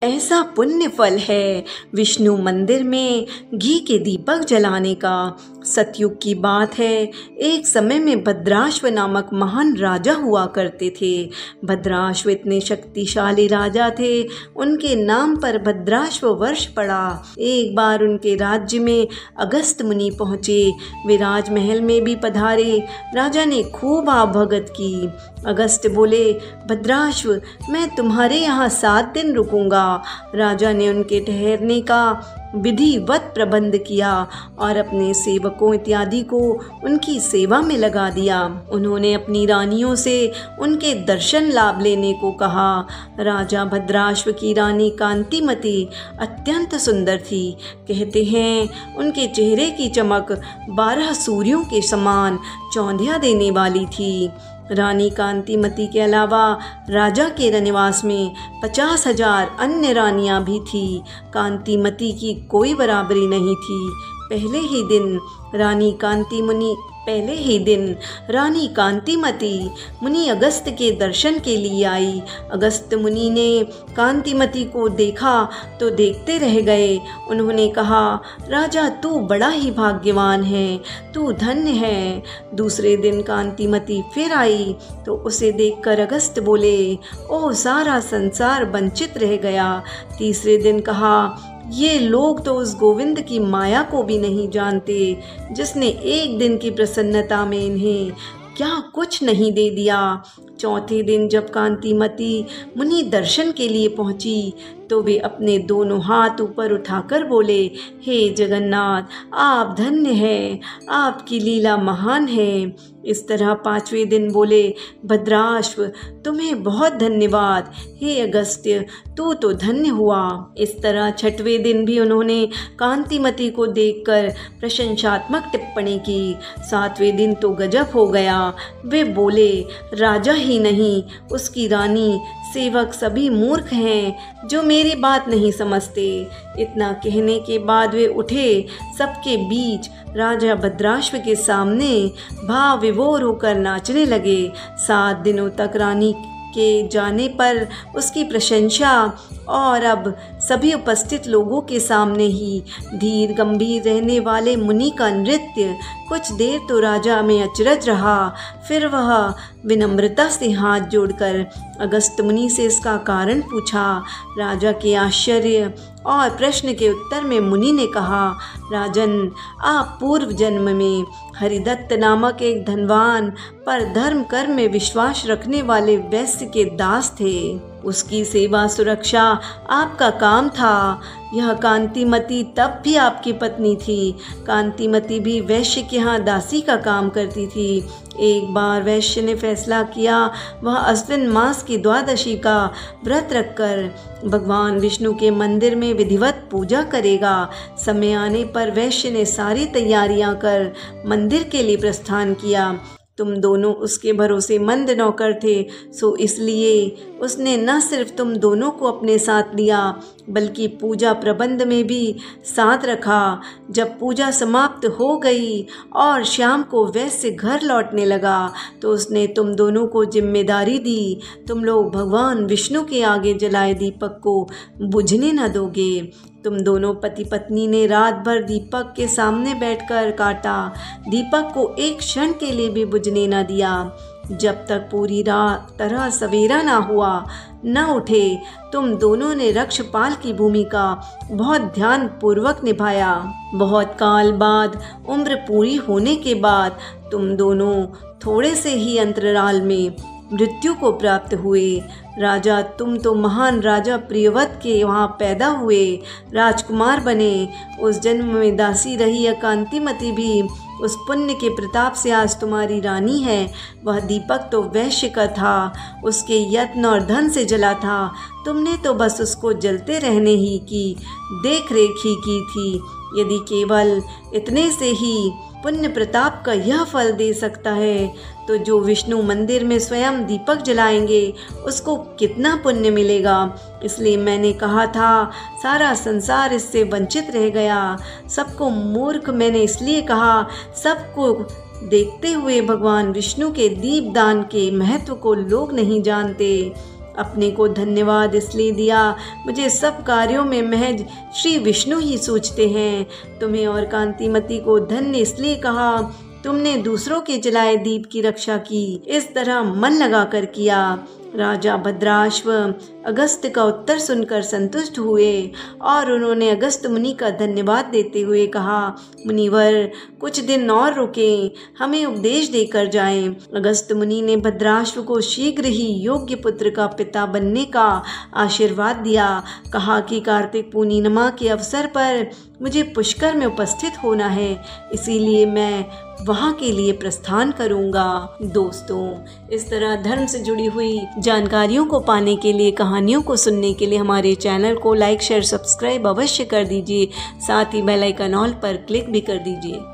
ऐसा पुण्य फल है विष्णु मंदिर में घी के दीपक जलाने का। सतयुग की बात है, एक समय में भद्राश्व नामक महान राजा हुआ करते थे। भद्राश्व इतने शक्तिशाली राजा थे, उनके नाम पर भद्राश्व वर्ष पड़ा। एक बार उनके राज्य में अगस्त मुनि पहुँचे। वे राजमहल में भी पधारे। राजा ने खूब आवभगत की। अगस्त बोले, भद्राश्व, मैं तुम्हारे यहाँ 7 दिन रुकूंगा। राजा ने उनके ठहरने का विधिवत प्रबंध किया और अपने सेवकों इत्यादि को उनकी सेवा में लगा दिया। उन्होंने अपनी रानियों से उनके दर्शन लाभ लेने को कहा। राजा भद्राश्व की रानी कांतिमती अत्यंत सुंदर थी। कहते हैं उनके चेहरे की चमक 12 सूर्यों के समान चौंधिया देने वाली थी। रानी कांतिमती के अलावा राजा के रनिवास में 50,000 अन्य रानियां भी थीं। कांतिमती की कोई बराबरी नहीं थी। पहले ही दिन रानी कांतिमती मुनि अगस्त के दर्शन के लिए आई। अगस्त मुनि ने कांतिमती को देखा तो देखते रह गए। उन्होंने कहा, राजा तू बड़ा ही भाग्यवान है, तू धन्य है। दूसरे दिन कांतिमती फिर आई तो उसे देखकर अगस्त बोले, ओह सारा संसार वंचित रह गया। तीसरे दिन कहा, ये लोग तो उस गोविंद की माया को भी नहीं जानते जिसने एक दिन की प्रसन्नता में इन्हें क्या कुछ नहीं दे दिया। चौथे दिन जब कांतिमती मुनि दर्शन के लिए पहुंची तो वे अपने दोनों हाथ ऊपर उठाकर बोले, हे जगन्नाथ, आप धन्य हैं, आपकी लीला महान है। इस तरह 5वें दिन बोले, भद्राश्व, तुम्हें बहुत धन्यवाद। हे अगस्त्य, तू तो धन्य हुआ। इस तरह 6वें दिन भी उन्होंने कांतिमती को देखकर प्रशंसात्मक टिप्पणी की। 7वें दिन तो गजब हो गया। वे बोले, राजा ही नहीं, उसकी रानी, सेवक सभी मूर्ख हैं जो मेरी बात नहीं समझते। इतना कहने के बाद वे उठे। सबके बीच राजा भद्राश्व के सामने भाव विभोर होकर नाचने लगे। 7 दिनों तक रानी के जाने पर उसकी प्रशंसा और अब सभी उपस्थित लोगों के सामने ही धीर गंभीर रहने वाले मुनि का नृत्य कुछ देर तो राजा में अचरज रहा। फिर वह विनम्रता से हाथ जोड़कर अगस्त मुनि से इसका कारण पूछा। राजा के आश्चर्य और प्रश्न के उत्तर में मुनि ने कहा, राजन, आप पूर्व जन्म में हरिदत्त नामक एक धनवान पर धर्म कर्म में विश्वास रखने वाले वैश्य के दास थे। उसकी सेवा सुरक्षा आपका काम था। यह कांतिमती तब भी आपकी पत्नी थी। कांतिमती भी वैश्य के यहाँ दासी का काम करती थी। एक बार वैश्य ने फैसला किया वह अश्विन मास की द्वादशी का व्रत रखकर भगवान विष्णु के मंदिर में विधिवत पूजा करेगा। समय आने पर वैश्य ने सारी तैयारियां कर मंदिर के लिए प्रस्थान किया। तुम दोनों उसके भरोसेमंद नौकर थे, सो इसलिए उसने न सिर्फ तुम दोनों को अपने साथ लिया बल्कि पूजा प्रबंध में भी साथ रखा। जब पूजा समाप्त हो गई और शाम को वैश्य घर लौटने लगा तो उसने तुम दोनों को जिम्मेदारी दी, तुम लोग भगवान विष्णु के आगे जलाए दीपक को बुझने न दोगे। तुम दोनों पति पत्नी ने रात भर दीपक के सामने बैठकर काटा। दीपक को एक क्षण के लिए भी बुझने न दिया। जब तक पूरी रात तरह सवेरा ना हुआ न उठे। तुम दोनों ने रक्षपाल की भूमिका बहुत ध्यान पूर्वक निभाया। बहुत काल बाद, उम्र पूरी होने के बाद, तुम दोनों थोड़े से ही अंतराल में मृत्यु को प्राप्त हुए। राजा, तुम तो महान राजा प्रियव्रत के वहाँ पैदा हुए, राजकुमार बने। उस जन्म में दासी रही यह कांतिमती भी उस पुण्य के प्रताप से आज तुम्हारी रानी है। वह दीपक तो वैश्य का था, उसके यत्न और धन से जला था। तुमने तो बस उसको जलते रहने ही की देख रेख ही की थी। यदि केवल इतने से ही पुण्य प्रताप का यह फल दे सकता है तो जो विष्णु मंदिर में स्वयं दीपक जलाएंगे उसको कितना पुण्य मिलेगा। इसलिए मैंने कहा था सारा संसार इससे वंचित रह गया। सबको मूर्ख मैंने इसलिए कहा, सबको देखते हुए भगवान विष्णु के दीपदान के महत्व को लोग नहीं जानते। अपने को धन्यवाद इसलिए दिया, मुझे सब कार्यों में महज श्री विष्णु ही सूझते हैं। तुम्हें और कांतिमती को धन्य इसलिए कहा, तुमने दूसरों के जलाए दीप की रक्षा की, इस तरह मन लगाकर किया। राजा भद्राश्व अगस्त्य का उत्तर सुनकर संतुष्ट हुए और उन्होंने अगस्त मुनि का धन्यवाद देते हुए कहा, मुनिवर कुछ दिन और रुकें, हमें उपदेश देकर जाएं। अगस्त मुनि ने भद्राश्व को शीघ्र ही योग्य पुत्र का पिता बनने का आशीर्वाद दिया। कहा कि कार्तिक पूर्णिमा के अवसर पर मुझे पुष्कर में उपस्थित होना है, इसीलिए मैं वहाँ के लिए प्रस्थान करूँगा। दोस्तों, इस तरह धर्म से जुड़ी हुई जानकारियों को पाने के लिए, कहानियों को सुनने के लिए हमारे चैनल को लाइक शेयर सब्सक्राइब अवश्य कर दीजिए। साथ ही बेल आइकन ऑल पर क्लिक भी कर दीजिए।